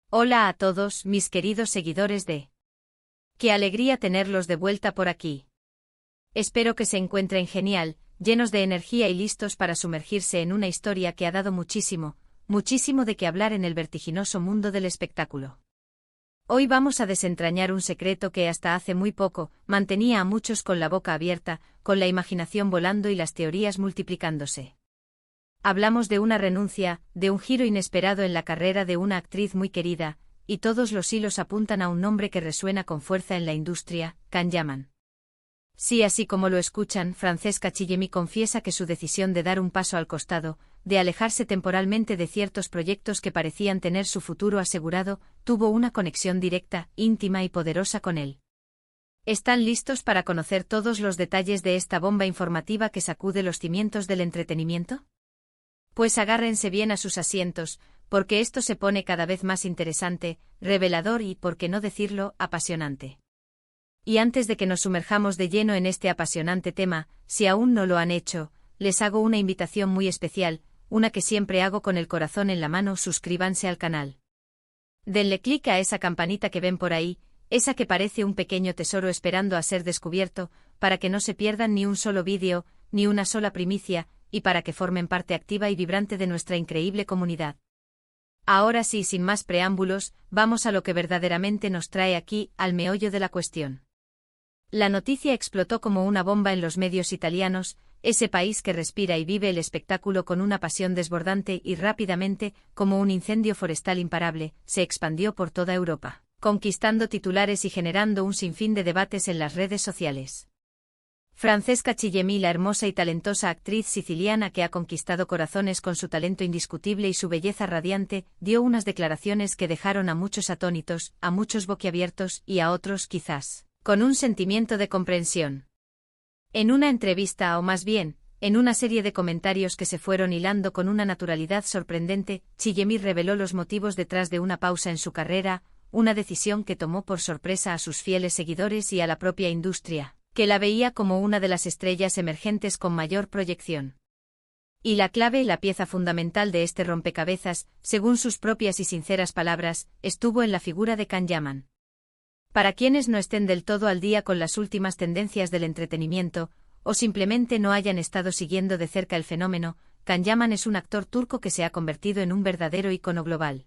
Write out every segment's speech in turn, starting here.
Hola a todos, mis queridos seguidores de... ¡Qué alegría tenerlos de vuelta por aquí! Espero que se encuentren genial, llenos de energía y listos para sumergirse en una historia que ha dado muchísimo, muchísimo de qué hablar en el vertiginoso mundo del espectáculo. Hoy vamos a desentrañar un secreto que hasta hace muy poco mantenía a muchos con la boca abierta, con la imaginación volando y las teorías multiplicándose. Hablamos de una renuncia, de un giro inesperado en la carrera de una actriz muy querida, y todos los hilos apuntan a un nombre que resuena con fuerza en la industria, Can Yaman. Sí, así como lo escuchan, Francesca Chillemi confiesa que su decisión de dar un paso al costado, de alejarse temporalmente de ciertos proyectos que parecían tener su futuro asegurado, tuvo una conexión directa, íntima y poderosa con él. ¿Están listos para conocer todos los detalles de esta bomba informativa que sacude los cimientos del entretenimiento? Pues agárrense bien a sus asientos, porque esto se pone cada vez más interesante, revelador y, por qué no decirlo, apasionante. Y antes de que nos sumerjamos de lleno en este apasionante tema, si aún no lo han hecho, les hago una invitación muy especial, una que siempre hago con el corazón en la mano: suscríbanse al canal. Denle clic a esa campanita que ven por ahí, esa que parece un pequeño tesoro esperando a ser descubierto, para que no se pierdan ni un solo vídeo, ni una sola primicia, y para que formen parte activa y vibrante de nuestra increíble comunidad. Ahora sí, sin más preámbulos, vamos a lo que verdaderamente nos trae aquí, al meollo de la cuestión. La noticia explotó como una bomba en los medios italianos, ese país que respira y vive el espectáculo con una pasión desbordante, y rápidamente, como un incendio forestal imparable, se expandió por toda Europa, conquistando titulares y generando un sinfín de debates en las redes sociales. Francesca Chillemi, la hermosa y talentosa actriz siciliana que ha conquistado corazones con su talento indiscutible y su belleza radiante, dio unas declaraciones que dejaron a muchos atónitos, a muchos boquiabiertos y a otros, quizás, con un sentimiento de comprensión. En una entrevista, o más bien, en una serie de comentarios que se fueron hilando con una naturalidad sorprendente, Chillemi reveló los motivos detrás de una pausa en su carrera, una decisión que tomó por sorpresa a sus fieles seguidores y a la propia industria, que la veía como una de las estrellas emergentes con mayor proyección. Y la clave, la pieza fundamental de este rompecabezas, según sus propias y sinceras palabras, estuvo en la figura de Can Yaman. Para quienes no estén del todo al día con las últimas tendencias del entretenimiento, o simplemente no hayan estado siguiendo de cerca el fenómeno, Can Yaman es un actor turco que se ha convertido en un verdadero ícono global.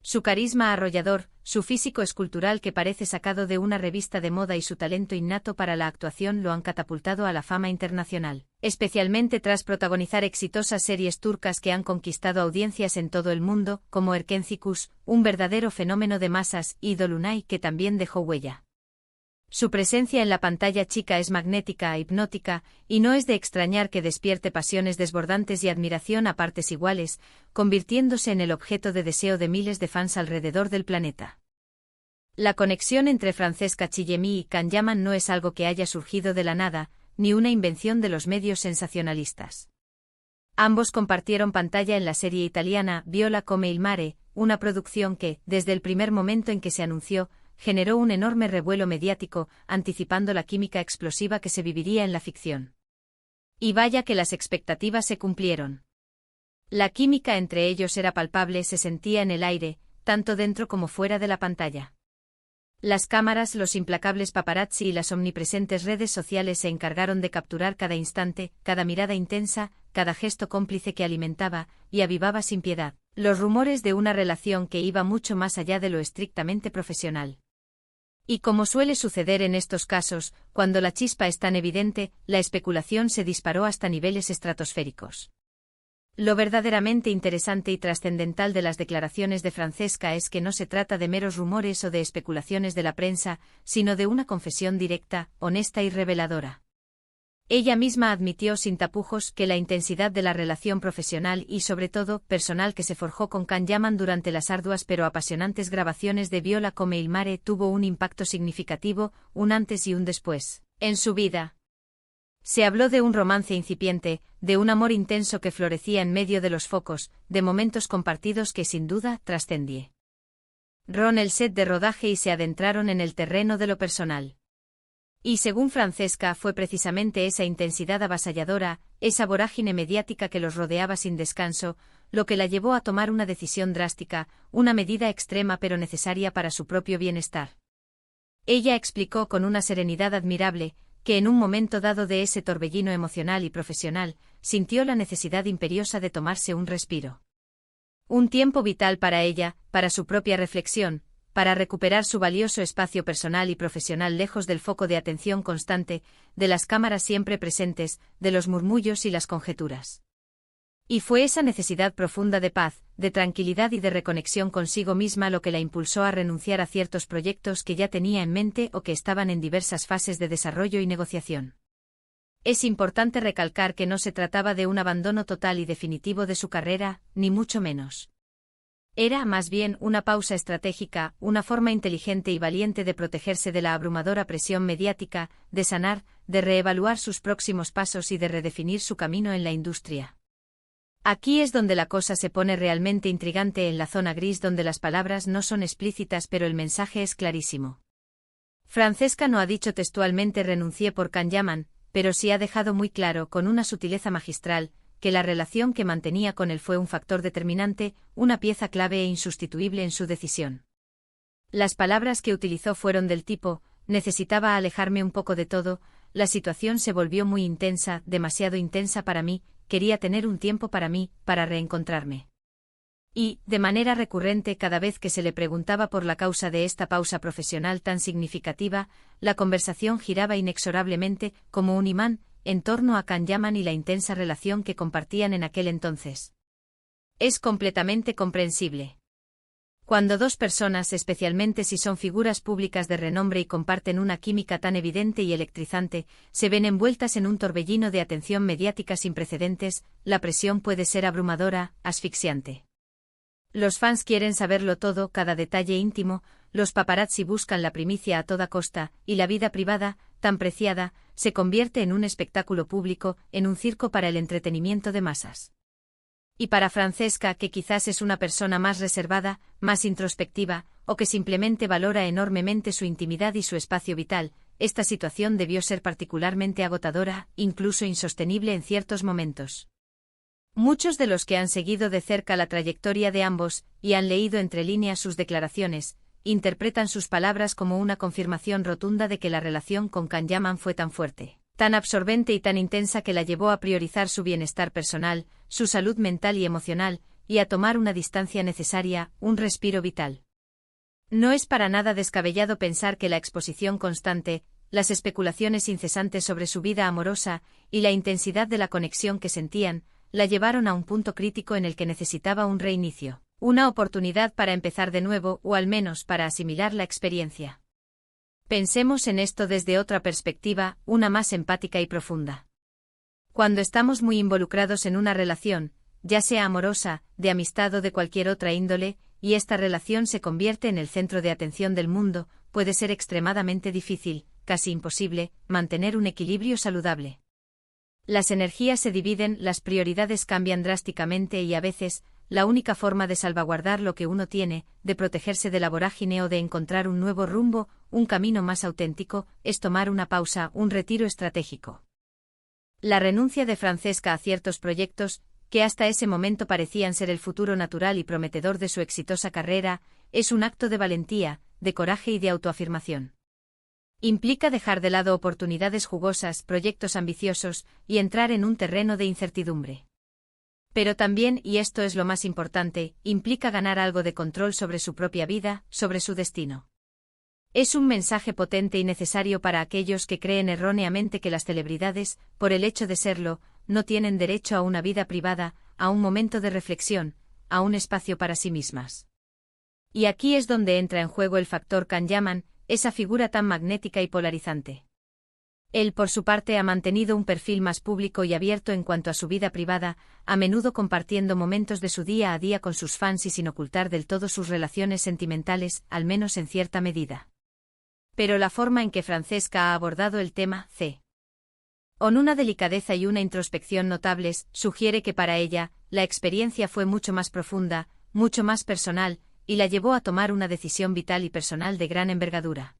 Su carisma arrollador, su físico escultural que parece sacado de una revista de moda y su talento innato para la actuación lo han catapultado a la fama internacional, especialmente tras protagonizar exitosas series turcas que han conquistado audiencias en todo el mundo, como Erkencikus, un verdadero fenómeno de masas, y Dolunay, que también dejó huella. Su presencia en la pantalla chica es magnética, hipnótica, y no es de extrañar que despierte pasiones desbordantes y admiración a partes iguales, convirtiéndose en el objeto de deseo de miles de fans alrededor del planeta. La conexión entre Francesca Chillemi y Can Yaman no es algo que haya surgido de la nada, ni una invención de los medios sensacionalistas. Ambos compartieron pantalla en la serie italiana Viola come il mare, una producción que, desde el primer momento en que se anunció, generó un enorme revuelo mediático, anticipando la química explosiva que se viviría en la ficción. Y vaya que las expectativas se cumplieron. La química entre ellos era palpable, se sentía en el aire, tanto dentro como fuera de la pantalla. Las cámaras, los implacables paparazzi y las omnipresentes redes sociales se encargaron de capturar cada instante, cada mirada intensa, cada gesto cómplice que alimentaba y avivaba sin piedad los rumores de una relación que iba mucho más allá de lo estrictamente profesional. Y como suele suceder en estos casos, cuando la chispa es tan evidente, la especulación se disparó hasta niveles estratosféricos. Lo verdaderamente interesante y trascendental de las declaraciones de Francesca es que no se trata de meros rumores o de especulaciones de la prensa, sino de una confesión directa, honesta y reveladora. Ella misma admitió sin tapujos que la intensidad de la relación profesional y sobre todo personal que se forjó con Can Yaman durante las arduas pero apasionantes grabaciones de Viola come il mare tuvo un impacto significativo, un antes y un después, en su vida. Se habló de un romance incipiente, de un amor intenso que florecía en medio de los focos, de momentos compartidos que sin duda trascendieron el set de rodaje y se adentraron en el terreno de lo personal. Y según Francesca, fue precisamente esa intensidad avasalladora, esa vorágine mediática que los rodeaba sin descanso, lo que la llevó a tomar una decisión drástica, una medida extrema pero necesaria para su propio bienestar. Ella explicó con una serenidad admirable, que en un momento dado de ese torbellino emocional y profesional, sintió la necesidad imperiosa de tomarse un respiro. Un tiempo vital para ella, para su propia reflexión, para recuperar su valioso espacio personal y profesional lejos del foco de atención constante, de las cámaras siempre presentes, de los murmullos y las conjeturas. Y fue esa necesidad profunda de paz, de tranquilidad y de reconexión consigo misma lo que la impulsó a renunciar a ciertos proyectos que ya tenía en mente o que estaban en diversas fases de desarrollo y negociación. Es importante recalcar que no se trataba de un abandono total y definitivo de su carrera, ni mucho menos. Era, más bien, una pausa estratégica, una forma inteligente y valiente de protegerse de la abrumadora presión mediática, de sanar, de reevaluar sus próximos pasos y de redefinir su camino en la industria. Aquí es donde la cosa se pone realmente intrigante, en la zona gris donde las palabras no son explícitas pero el mensaje es clarísimo. Francesca no ha dicho textualmente renuncié por Can-Yaman, pero sí ha dejado muy claro, con una sutileza magistral, que la relación que mantenía con él fue un factor determinante, una pieza clave e insustituible en su decisión. Las palabras que utilizó fueron del tipo, necesitaba alejarme un poco de todo, la situación se volvió muy intensa, demasiado intensa para mí, quería tener un tiempo para mí, para reencontrarme. Y, de manera recurrente cada vez que se le preguntaba por la causa de esta pausa profesional tan significativa, la conversación giraba inexorablemente, como un imán, en torno a Can-Yaman y la intensa relación que compartían en aquel entonces. Es completamente comprensible. Cuando dos personas, especialmente si son figuras públicas de renombre y comparten una química tan evidente y electrizante, se ven envueltas en un torbellino de atención mediática sin precedentes, la presión puede ser abrumadora, asfixiante. Los fans quieren saberlo todo, cada detalle íntimo, los paparazzi buscan la primicia a toda costa, y la vida privada, tan preciada, se convierte en un espectáculo público, en un circo para el entretenimiento de masas. Y para Francesca, que quizás es una persona más reservada, más introspectiva, o que simplemente valora enormemente su intimidad y su espacio vital, esta situación debió ser particularmente agotadora, incluso insostenible en ciertos momentos. Muchos de los que han seguido de cerca la trayectoria de ambos, y han leído entre líneas sus declaraciones, interpretan sus palabras como una confirmación rotunda de que la relación con Can-Yaman fue tan fuerte, tan absorbente y tan intensa que la llevó a priorizar su bienestar personal, su salud mental y emocional, y a tomar una distancia necesaria, un respiro vital. No es para nada descabellado pensar que la exposición constante, las especulaciones incesantes sobre su vida amorosa, y la intensidad de la conexión que sentían, la llevaron a un punto crítico en el que necesitaba un reinicio, una oportunidad para empezar de nuevo o al menos para asimilar la experiencia. Pensemos en esto desde otra perspectiva, una más empática y profunda. Cuando estamos muy involucrados en una relación, ya sea amorosa, de amistad o de cualquier otra índole, y esta relación se convierte en el centro de atención del mundo, puede ser extremadamente difícil, casi imposible, mantener un equilibrio saludable. Las energías se dividen, las prioridades cambian drásticamente y a veces, la única forma de salvaguardar lo que uno tiene, de protegerse de la vorágine o de encontrar un nuevo rumbo, un camino más auténtico, es tomar una pausa, un retiro estratégico. La renuncia de Francesca a ciertos proyectos, que hasta ese momento parecían ser el futuro natural y prometedor de su exitosa carrera, es un acto de valentía, de coraje y de autoafirmación. Implica dejar de lado oportunidades jugosas, proyectos ambiciosos, y entrar en un terreno de incertidumbre. Pero también, y esto es lo más importante, implica ganar algo de control sobre su propia vida, sobre su destino. Es un mensaje potente y necesario para aquellos que creen erróneamente que las celebridades, por el hecho de serlo, no tienen derecho a una vida privada, a un momento de reflexión, a un espacio para sí mismas. Y aquí es donde entra en juego el factor Can-Yaman, esa figura tan magnética y polarizante. Él, por su parte, ha mantenido un perfil más público y abierto en cuanto a su vida privada, a menudo compartiendo momentos de su día a día con sus fans y sin ocultar del todo sus relaciones sentimentales, al menos en cierta medida. Pero la forma en que Francesca ha abordado el tema, con una delicadeza y una introspección notables, sugiere que para ella, la experiencia fue mucho más profunda, mucho más personal, y la llevó a tomar una decisión vital y personal de gran envergadura.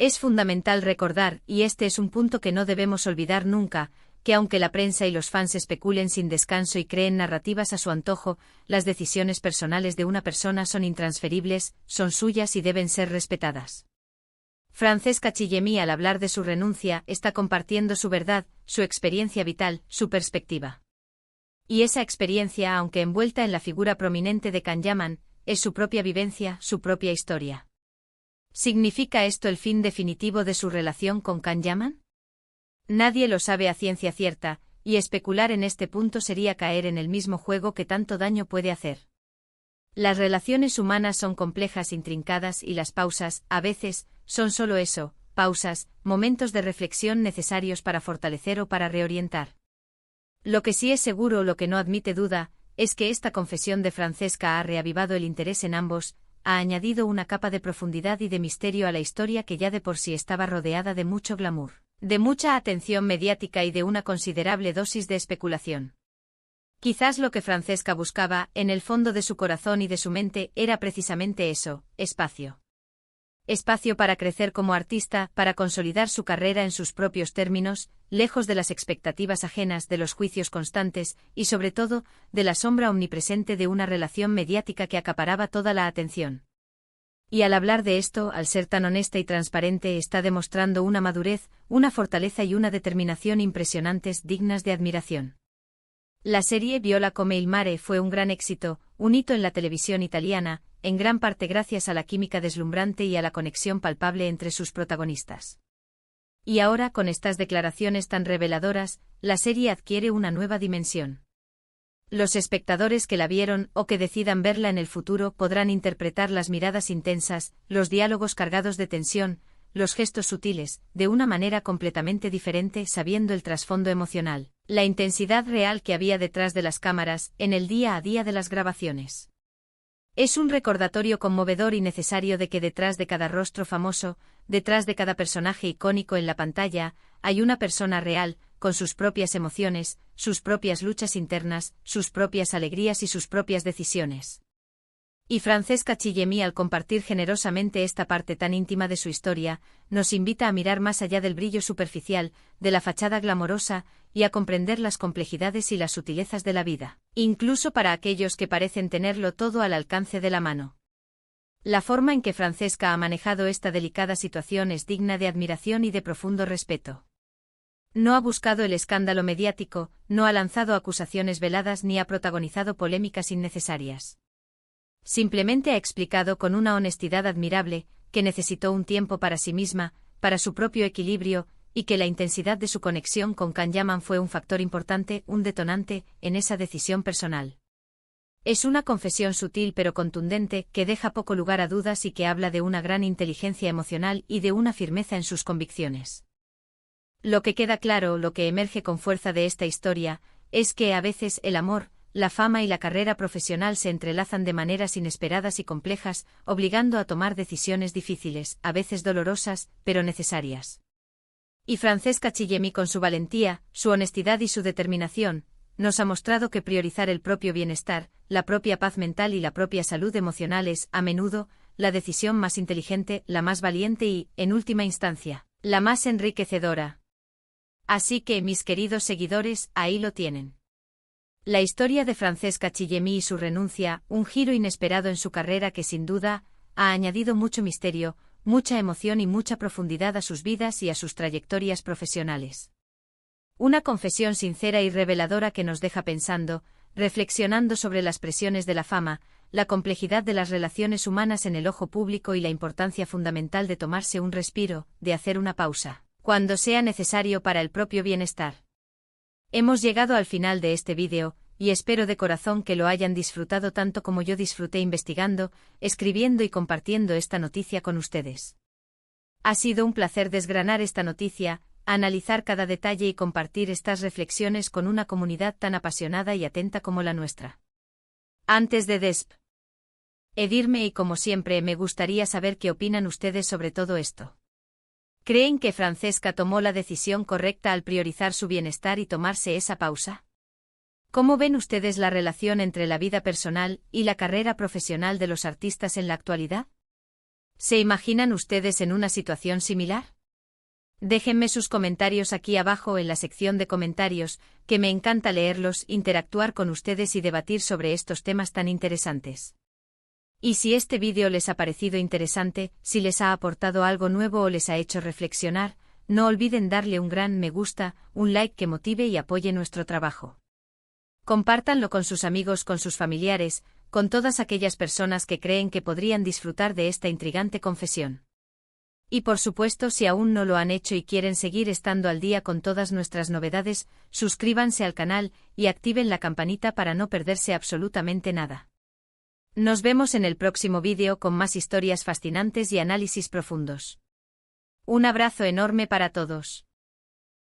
Es fundamental recordar, y este es un punto que no debemos olvidar nunca, que aunque la prensa y los fans especulen sin descanso y creen narrativas a su antojo, las decisiones personales de una persona son intransferibles, son suyas y deben ser respetadas. Francesca Chillemi, al hablar de su renuncia, está compartiendo su verdad, su experiencia vital, su perspectiva. Y esa experiencia, aunque envuelta en la figura prominente de Can Yaman, es su propia vivencia, su propia historia. ¿Significa esto el fin definitivo de su relación con Can Yaman? Nadie lo sabe a ciencia cierta, y especular en este punto sería caer en el mismo juego que tanto daño puede hacer. Las relaciones humanas son complejas, intrincadas, y las pausas, a veces, son solo eso, pausas, momentos de reflexión necesarios para fortalecer o para reorientar. Lo que sí es seguro, lo que no admite duda, es que esta confesión de Francesca ha reavivado el interés en ambos, ha añadido una capa de profundidad y de misterio a la historia que ya de por sí estaba rodeada de mucho glamour, de mucha atención mediática y de una considerable dosis de especulación. Quizás lo que Francesca buscaba, en el fondo de su corazón y de su mente, era precisamente eso, espacio. Espacio para crecer como artista, para consolidar su carrera en sus propios términos, lejos de las expectativas ajenas, de los juicios constantes, y sobre todo, de la sombra omnipresente de una relación mediática que acaparaba toda la atención. Y al hablar de esto, al ser tan honesta y transparente, está demostrando una madurez, una fortaleza y una determinación impresionantes, dignas de admiración. La serie Viola come il mare fue un gran éxito, un hito en la televisión italiana, en gran parte gracias a la química deslumbrante y a la conexión palpable entre sus protagonistas. Y ahora, con estas declaraciones tan reveladoras, la serie adquiere una nueva dimensión. Los espectadores que la vieron o que decidan verla en el futuro podrán interpretar las miradas intensas, los diálogos cargados de tensión, los gestos sutiles, de una manera completamente diferente, sabiendo el trasfondo emocional, la intensidad real que había detrás de las cámaras, en el día a día de las grabaciones. Es un recordatorio conmovedor y necesario de que detrás de cada rostro famoso, detrás de cada personaje icónico en la pantalla, hay una persona real, con sus propias emociones, sus propias luchas internas, sus propias alegrías y sus propias decisiones. Y Francesca Chillemi, al compartir generosamente esta parte tan íntima de su historia, nos invita a mirar más allá del brillo superficial, de la fachada glamorosa, y a comprender las complejidades y las sutilezas de la vida, incluso para aquellos que parecen tenerlo todo al alcance de la mano. La forma en que Francesca ha manejado esta delicada situación es digna de admiración y de profundo respeto. No ha buscado el escándalo mediático, no ha lanzado acusaciones veladas ni ha protagonizado polémicas innecesarias. Simplemente ha explicado con una honestidad admirable que necesitó un tiempo para sí misma, para su propio equilibrio, y que la intensidad de su conexión con Can Yaman fue un factor importante, un detonante, en esa decisión personal. Es una confesión sutil pero contundente, que deja poco lugar a dudas y que habla de una gran inteligencia emocional y de una firmeza en sus convicciones. Lo que queda claro, lo que emerge con fuerza de esta historia, es que a veces el amor, la fama y la carrera profesional se entrelazan de maneras inesperadas y complejas, obligando a tomar decisiones difíciles, a veces dolorosas, pero necesarias. Y Francesca Chillemi, con su valentía, su honestidad y su determinación, nos ha mostrado que priorizar el propio bienestar, la propia paz mental y la propia salud emocional es, a menudo, la decisión más inteligente, la más valiente y, en última instancia, la más enriquecedora. Así que, mis queridos seguidores, ahí lo tienen. La historia de Francesca Chillemi y su renuncia, un giro inesperado en su carrera que sin duda ha añadido mucho misterio, mucha emoción y mucha profundidad a sus vidas y a sus trayectorias profesionales. Una confesión sincera y reveladora que nos deja pensando, reflexionando sobre las presiones de la fama, la complejidad de las relaciones humanas en el ojo público y la importancia fundamental de tomarse un respiro, de hacer una pausa, cuando sea necesario para el propio bienestar. Hemos llegado al final de este vídeo, y espero de corazón que lo hayan disfrutado tanto como yo disfruté investigando, escribiendo y compartiendo esta noticia con ustedes. Ha sido un placer desgranar esta noticia, analizar cada detalle y compartir estas reflexiones con una comunidad tan apasionada y atenta como la nuestra. Antes de despedirme y como siempre me gustaría saber qué opinan ustedes sobre todo esto. ¿Creen que Francesca tomó la decisión correcta al priorizar su bienestar y tomarse esa pausa? ¿Cómo ven ustedes la relación entre la vida personal y la carrera profesional de los artistas en la actualidad? ¿Se imaginan ustedes en una situación similar? Déjenme sus comentarios aquí abajo en la sección de comentarios, que me encanta leerlos, interactuar con ustedes y debatir sobre estos temas tan interesantes. Y si este vídeo les ha parecido interesante, si les ha aportado algo nuevo o les ha hecho reflexionar, no olviden darle un gran me gusta, un like que motive y apoye nuestro trabajo. Compártanlo con sus amigos, con sus familiares, con todas aquellas personas que creen que podrían disfrutar de esta intrigante confesión. Y por supuesto, si aún no lo han hecho y quieren seguir estando al día con todas nuestras novedades, suscríbanse al canal y activen la campanita para no perderse absolutamente nada. Nos vemos en el próximo vídeo con más historias fascinantes y análisis profundos. Un abrazo enorme para todos.